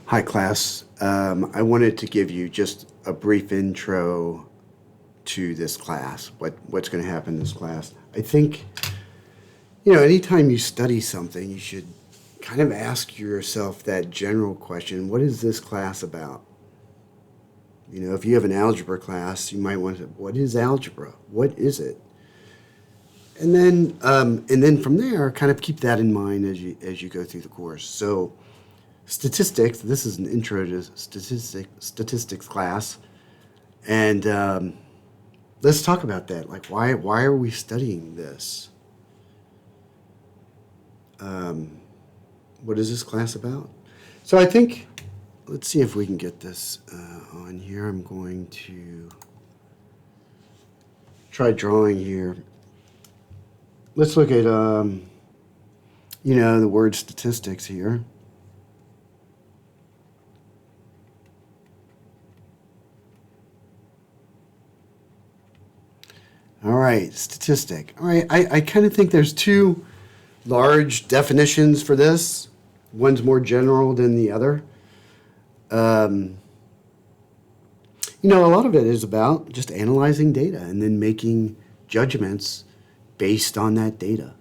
Hi, class. I wanted to give you just a brief intro to this class, what's going to happen in this class. I think, anytime you study something, you should kind of ask yourself that general question, what is this class about? If you have an algebra class, you might want to, what is algebra? What is it? And then from there, kind of keep that in mind as you go through the course. So, statistics. This is an intro to statistics class, and let's talk about that. Like, why are we studying this? What is this class about? So I think let's see if we can get this on here. I'm going to try drawing here. Let's look at the word statistics here. All right, statistic. All right, I kind of think there's two large definitions for this. One's more general than the other. A lot of it is about just analyzing data and then making judgments based on that data.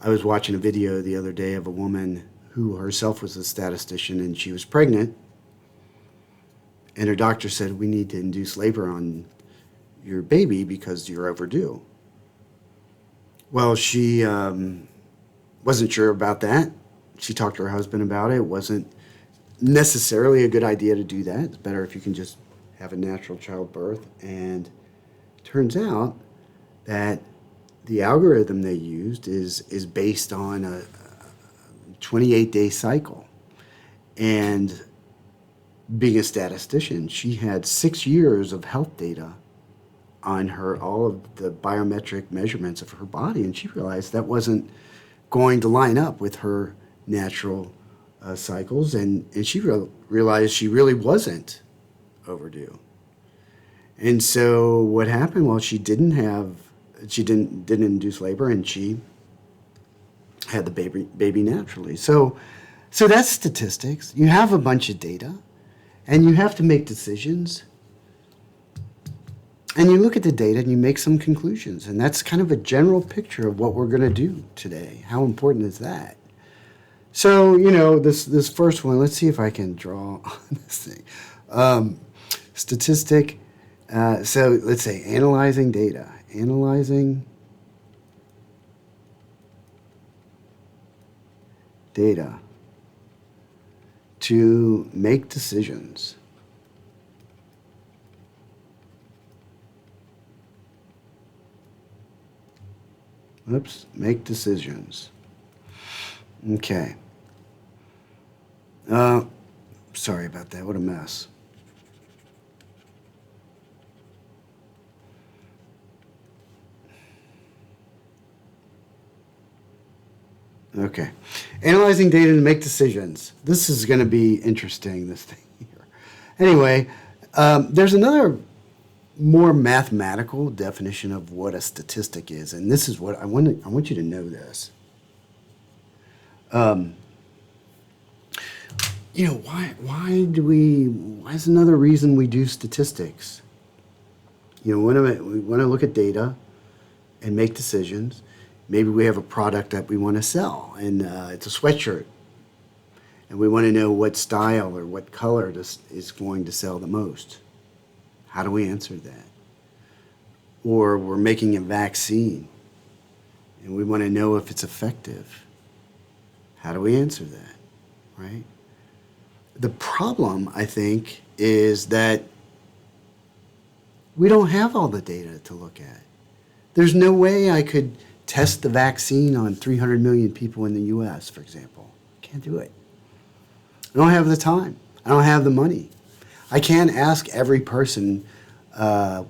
I was watching a video the other day of a woman who herself was a statistician, and she was pregnant, and her doctor said, we need to induce labor on your baby because you're overdue. Well, she wasn't sure about that. She talked to her husband about it. It wasn't necessarily a good idea to do that. It's better if you can just have a natural childbirth. And it turns out that the algorithm they used is based on a 28-day cycle. And being a statistician, she had 6 years of health data on her, all of the biometric measurements of her body, and she realized that wasn't going to line up with her natural cycles, and she realized she really wasn't overdue. And so what happened? Well, she didn't induce labor, and she had the baby naturally. So that's statistics. You have a bunch of data, and you have to make decisions. And you look at the data and you make some conclusions. And that's kind of a general picture of what we're going to do today. How important is that? So, this first one, let's see if I can draw on this thing. Statistic. So let's say analyzing data. Analyzing data to make decisions. Oops, make decisions. Okay. Sorry about that. What a mess. Okay. Analyzing data to make decisions. This is going to be interesting, this thing here. Anyway, there's another more mathematical definition of what a statistic is, and this is what I want you to know this. Why is another reason we do statistics? We want to look at data and make decisions. Maybe we have a product that we want to sell, and it's a sweatshirt, and we want to know what style or what color is going to sell the most. How do we answer that? Or we're making a vaccine and we want to know if it's effective. How do we answer that, right? The problem, I think, is that we don't have all the data to look at. There's no way I could test the vaccine on 300 million people in the U.S., for example. Can't do it. I don't have the time. I don't have the money. I can't ask every person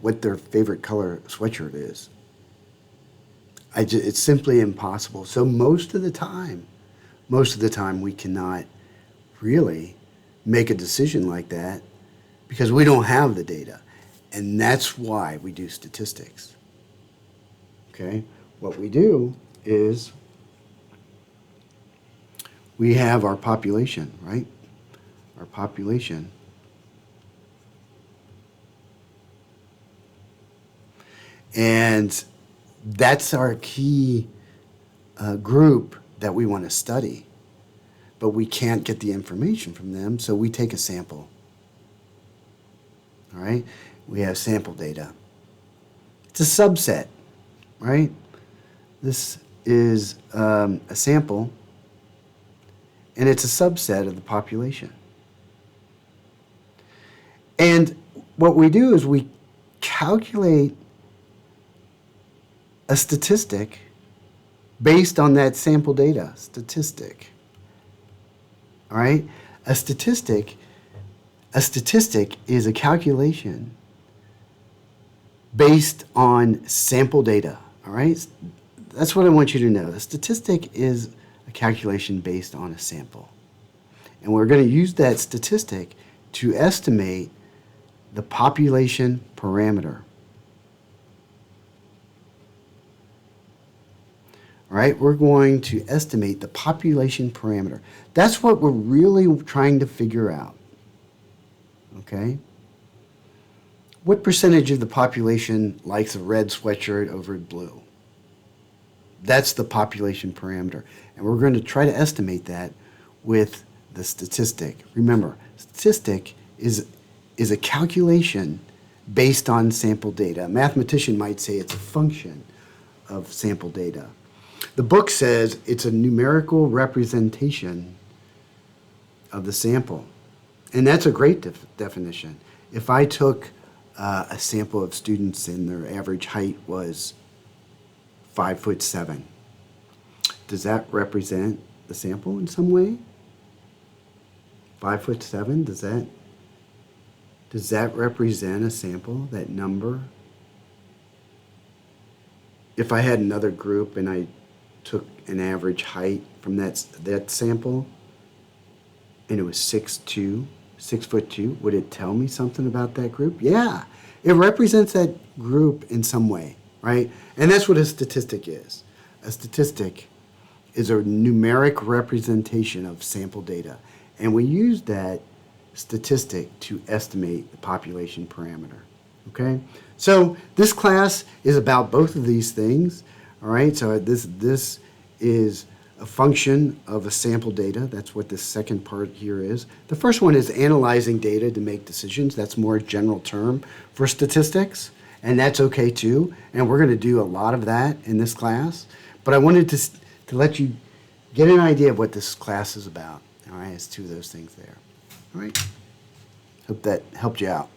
what their favorite color sweatshirt is. It's simply impossible. So most of the time, we cannot really make a decision like that because we don't have the data. And that's why we do statistics. Okay? What we do is we have our population, right? our population. And that's our key group that we want to study. But we can't get the information from them, so we take a sample. All right? We have sample data. It's a subset, right? This is a sample, and it's a subset of the population. And what we do is we calculate a statistic based on that sample data. Statistic. All right? A statistic is a calculation based on sample data. All right? That's what I want you to know. A statistic is a calculation based on a sample. And we're going to use that statistic to estimate the population parameter. All right, we're going to estimate the population parameter. That's what we're really trying to figure out. Okay? What percentage of the population likes a red sweatshirt over blue? That's the population parameter. And we're going to try to estimate that with the statistic. Remember, statistic is a calculation based on sample data. A mathematician might say it's a function of sample data. The book says it's a numerical representation of the sample. And that's a great definition. If I took a sample of students and their average height was 5'7", does that represent the sample in some way? 5'7", does that represent a sample, that number? If I had another group and I took an average height from that sample and it was 6'2", 6'2", would it tell me something about that group? Yeah, it represents that group in some way, right? And that's what a statistic is. A statistic is a numeric representation of sample data. And we use that statistic to estimate the population parameter, okay? So this class is about both of these things, all right? So this is a function of a sample data. That's what this second part here is. The first one is analyzing data to make decisions. That's more a general term for statistics, and that's okay too. And we're going to do a lot of that in this class. But I wanted to let you get an idea of what this class is about. All right, it's two of those things there. All right, hope that helped you out.